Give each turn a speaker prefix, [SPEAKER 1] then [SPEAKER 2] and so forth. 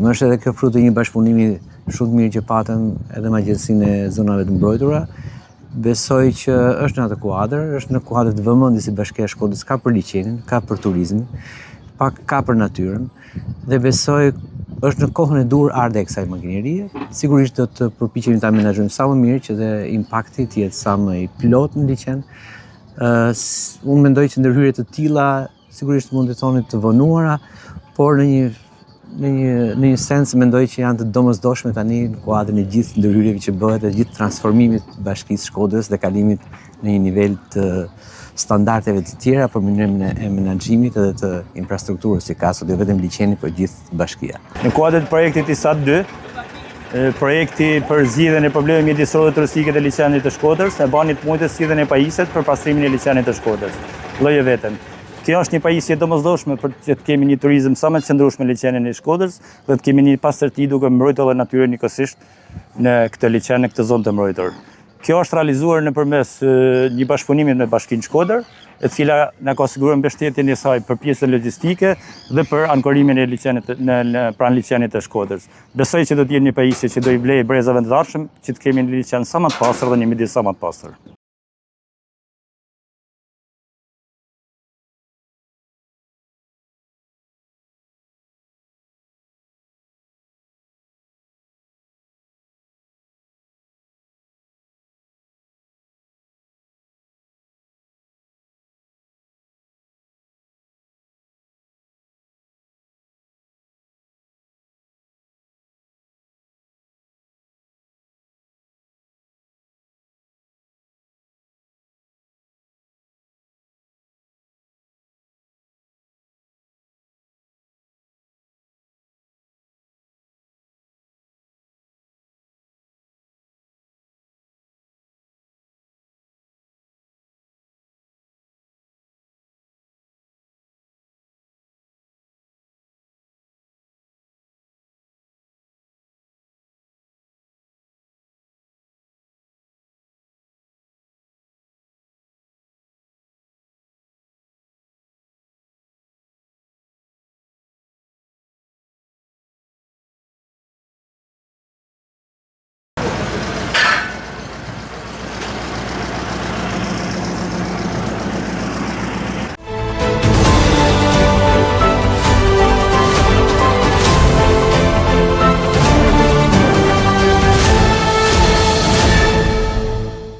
[SPEAKER 1] Më është edhe kjo frutë e një bashkëpunimi shumë të mirë që patëm edhe me Agjencinë e Zonave të Mbrojtura. Besoj që është në atë kuadër, është në kuadër të vëmendjes së Bashkia e Shkodrës, ka për liçenin, ka për turizmin, ka për natyrën, dhe besoj është në kohën e dur ardhe e kësaj makinerie. Sigurisht do të përpiqemi ta menaxhojmë sa më mirë që dhe impakti të jetë sa më i plot në liçen. Unë mendoj që ndërhyrje të tilla sigurisht mund të thoni të vonuara, por në një sens mendoj që janë të domosdoshme tani në kuadrin e gjithë ndërhyrjeve që bëhet dhe gjithë transformimit të Bashkisë Shkodrës dhe kalimit në një nivel të standardeve të tjera për mënyrën e menaxhimit edhe të infrastrukturës që ka sot jo vetëm liçeni, por gjithë bashkia.
[SPEAKER 2] Në kuadër të projektit ISAT 2, projekti për zgjidhjen e problemeve mjedisore turistike të liçenit të Shkodrës, e bani të mujtë zgjidhjen e pajiset për pastrimin e liçenit të Shkodrës. Lloje vetëm. Kjo është një pajisje domosdoshme për që të kemi një turizëm sa më të qëndrueshëm në liçenin e Shkodrës dhe të kemi një pastërti duke mbrojtur edhe natyrën njëkohësisht në këtë liçen, në këtë zonë të mbrojtur. Kjo është realizuar nëpërmes një bashkëpunimi me Bashkinë Shkodër, e cila na ka siguruar mbështetjen e saj për pjesën logjistike dhe për ankorimin e liçenit pranë liçenit të Shkodrës. Besoj që do të jetë një pajisje që do i vlejë brezave të dashëm që të kemi një liçen sa më të pastër dhe një midis sa më të pastër.